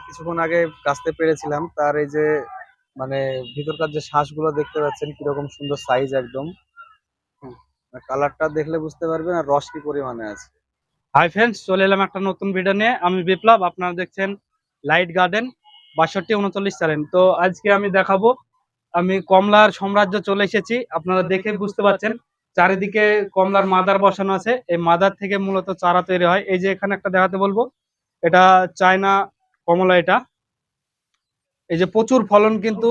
কিছুক্ষণ আগে কাটতে পেরেছিলাম, তার এই যে মানে ভিতরকার যে শ্বাসগুলো দেখতে পাচ্ছেন কিরকম সুন্দর সাইজ একদম। কালারটা দেখলে বুঝতে পারবেন আর রস কি পরিমাণে আছে। হাই ফ্রেন্ডস, চলে এলাম একটা নতুন ভিডিও নিয়ে। আমি বিপ্লব, আপনারা দেখছেন লাইট গার্ডেন 6239 চ্যানেল। তো আজকে আমি দেখাবো, আমি কমলার সাম্রাজ্য চলে এসেছি। আপনারা দেখে বুঝতে পারছেন চারিদিকে কমলার মাদার বসানো আছে। এই মাদার থেকে মূলত চারা তৈরি হয়। এই যে এখানে একটা দেখাতে বলবো, এটা চায়না কমলা। এটা এই যে প্রচুর ফলন, কিন্তু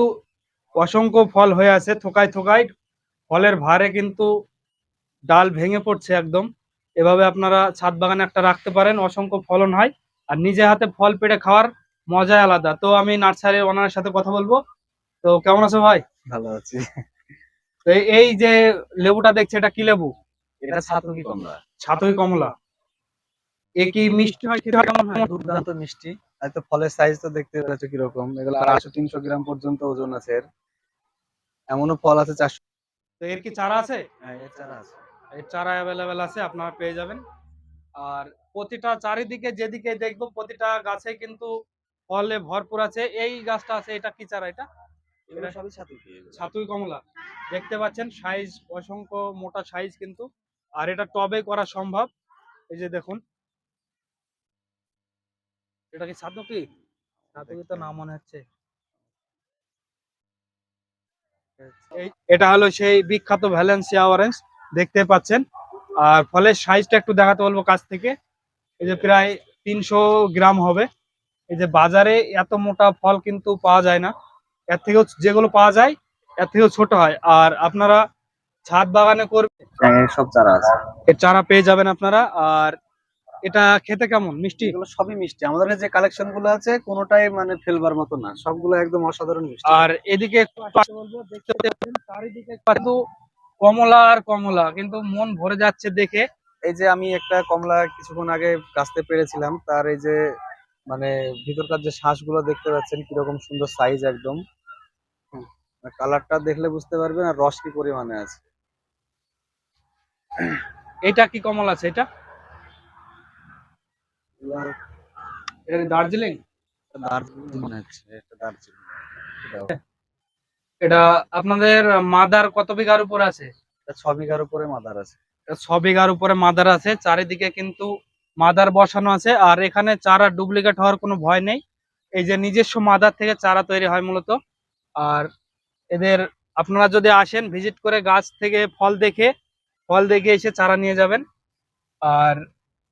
অসংখ্য ফল হয়ে আছে থোকায় থোকায়। ফলের ভারে কিন্তু ডাল ভেঙে পড়ছে একদম। এভাবে আপনারা ছাদ বাগানে একটা রাখতে পারেন, অসংখ্য ফলন হয়। আর নিজে হাতে ফল পেড়ে খাওয়ার মজাই আলাদা। তো আমি নার্সারির ওনারের সাথে কথা বলবো। তো কেমন আছো ভাই? ভালো আছি। তো এই যে লেবুটা দেখছে, এটা কি লেবু? এটা ছাতকি কমলা। ছাতই কমলা। এ কি মিষ্টি হয়? খেতে কেমন হয়? দুর্দান্ত মিষ্টি। আর তো ফলের সাইজ তো দেখতে পাচ্ছ কিরকম, এগুলো 250-300 গ্রাম পর্যন্ত ওজন আছে এর। এমনও ফল আছে 400। তো এর কি চারা আছে? হ্যাঁ, এর চারা আছে। এর চারা অ্যাভেলেবেল আছে, আপনারা পেয়ে যাবেন। আর প্রতিটা চারিদিকে যেদিকে দেখবো প্রতিটা গাছে কিন্তু ফলে ভরপুর আছে। এই গাছটা আছে, এটা কি চারা? এটা এগুলো সবই ছাতকি। ছাতুই কমলা। দেখতে পাচ্ছেন সাইজ অসংখ্য মোটা সাইজ কিন্তু। আর এটা টবে করা সম্ভব। এই যে দেখুন, এটা কি ছাতুকি? ছাতুকি তো নাম মনে হচ্ছে। এটা হলো সেই বিখ্যাত ভ্যালেন্সিয়া অরেঞ্জ, দেখতে পাচ্ছেন। আর ফলের সাইজটা একটু দেখাতে বলবো কাছ থেকে। এই যে প্রায় 300 গ্রাম হবে। এই যে বাজারে এত মোটা ফল কিন্তু পাওয়া যায় না। এর থেকেও যেগুলো পাওয়া যায় এর থেকেও ছোট হয়। আর আপনারা ছাদ বাগানে করবেন, হ্যাঁ, এর সব চারা আছে। এর চারা পেয়ে যাবেন আপনারা। আর এটা খেতে কেমন? মিষ্টি? এগুলো সবই মিষ্টি। আমাদের যে কালেকশন গুলো আছে কোনোটাই মানে ফেলবার মতো না, সবগুলো একদম অসাধারণ মিষ্টি। আর এদিকে একটু আসতে বলবো, দেখতে পাচ্ছেন চারিদিকে কিন্তু কমলা আর কমলা, কিন্তু মন ভরে যাচ্ছে দেখে। এই যে আমি একটা কমলা কিছুক্ষণ আগে কাটতে পেরেছিলাম, তার এই যে মানে ভিতরকার যে শ্বাসগুলো দেখতে পাচ্ছেন কিরকম সুন্দর সাইজ একদম। কালারটা দেখলে বুঝতে পারবেন আর রস কি পরিমাণে আছে। এটা কি কমলা আছে? এটা এটা কি দার্জিলিং? দার্জিলিং মনে হচ্ছে, এটা দার্জিলিং। এটাও। এটা আপনাদের মাদার কত বিঘার উপর আছে? এটা 6 বিঘার উপরে মাদার আছে। এটা 6 বিঘার উপরে মাদার আছে। চারিদিকে কিন্তু মাদার বসানো আছে। আর এখানে চারা ডুপ্লিকেট হওয়ার কোনো ভয় নেই। এই যে নিজস্ব মাদার থেকে চারা তৈরি হয় মূলত। আর এদের আপনারা যদি আসেন ভিজিট করে গাছ থেকে ফল দেখে এসে চারা নিয়ে যাবেন। আর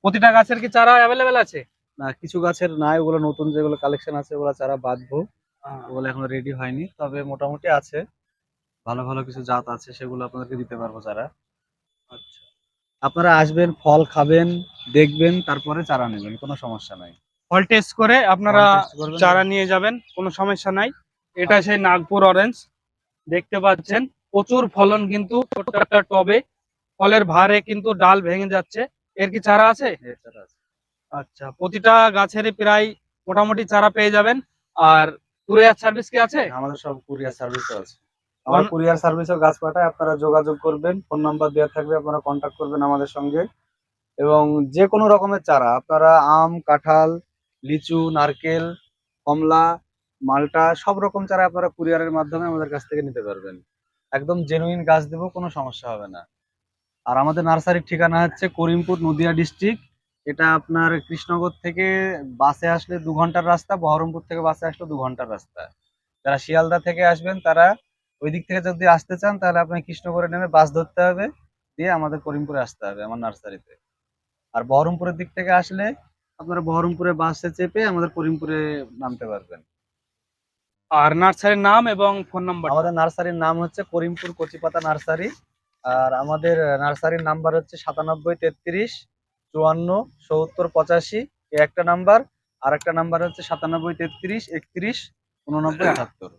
প্রতিটা গাছের কি চারা অ্যাভেলেবেল আছে? না, কিছু গাছের নাই, ওগুলো নতুন যেগুলো কালেকশন আছে ওগুলো চারা বাঁধবো। ওগুলো এখনো রেডি হয়নি, তবে মোটামুটি আছে। ভালো ভালো কিছু জাত আছে, সেগুলো আপনাদেরকে দিতে পারবো চারা। আচ্ছা, আপনারা আসবেন, ফল খাবেন, দেখবেন, তারপরে চারা নেবেন, কোনো সমস্যা নাই। ফল টেস্ট করে আপনারা ফল টেস্ট করবেন। চারা নিয়ে যাবেন, কোনো সমস্যা নাই। এটা সেই নাগপুর অরেঞ্জ, দেখতে পাচ্ছেন প্রচুর ফলন কিন্তু ছোট্ট একটা টবে। ফলের ভারে কিন্তু ডাল ভেঙে যাচ্ছে। এর কি চারা আছে? এর চারা আছে। আচ্ছা, প্রতিটা গাছেরই প্রায় মোটামুটি চারা পেয়ে যাবেন। আর কুরিয়ার সার্ভিস কি আছে? আমাদের সব কুরিয়ার সার্ভিসও আছে। আমার কুরিয়ার সার্ভিসও গাছ পাঠায়, আপনারা যোগাযোগ করবেন, ফোন নাম্বার দেওয়া থাকবে, আপনারা কন্ট্যাক্ট করবেন আমাদের সঙ্গে। এবং যে কোনো রকমের চারা আপনারা আম, কাঁঠাল, লিচু, নারকেল, কমলা, মালটা সব রকম চারা আপনারা কুরিয়ারের মাধ্যমে আমাদের কাছ থেকে নিতে পারবেন। একদম জেনুইন গাছ দেবো, কোনো সমস্যা হবে না। আর আমাদের নার্সারির ঠিকানা হচ্ছে করিমপুর, নদিয়া ডিস্ট্রিক্ট। এটা আপনার কৃষ্ণনগর থেকে বাসে আসলে 2 ঘন্টার রাস্তা, বহরমপুর থেকে বাসে আসলে 2 ঘন্টার রাস্তা। যারা শিয়ালদা থেকে আসবেন তারা ওই দিক থেকে যদি আসতে চান তাহলে আপনাকে কৃষ্ণনগরে নেমে বাস ধরতে হবে, দিয়ে আমাদের করিমপুরে আসতে হবে আমার নার্সারিতে। আর বহরমপুরের দিক থেকে আসলে আপনারা বহরমপুরে বাসে চেপে আমাদের করিমপুরে নামতে পারবেন। আর নার্সারির নাম এবং ফোন নাম্বার? আমাদের নার্সারির নাম হচ্ছে করিমপুর কচিপাতা নার্সারি। আর আমাদের নার্সারির নাম্বার হচ্ছে 97 33 54 70 85, এই একটা নাম্বার। আর একটা নাম্বার হচ্ছে 97 33 31 89 78।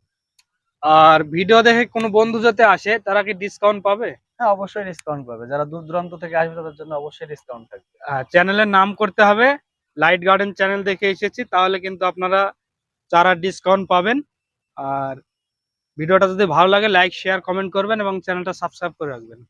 আর ভিডিও দেখে কোনো বন্ধু যাতে আসে, তারা কি ডিসকাউন্ট পাবে? হ্যাঁ, অবশ্যই ডিসকাউন্ট পাবে। যারা দূর দূরান্ত থেকে আসবে তাদের জন্য অবশ্যই ডিসকাউন্ট থাকবে। চ্যানেলের নাম করতে হবে, লাইট গার্ডেন চ্যানেল দেখে এসেছি, তাহলে কিন্তু আপনারা চারা ডিসকাউন্ট পাবেন। আর ভিডিওটা যদি ভালো লাগে লাইক শেয়ার কমেন্ট করবেন এবং চ্যানেলটা সাবস্ক্রাইব করে রাখবেন।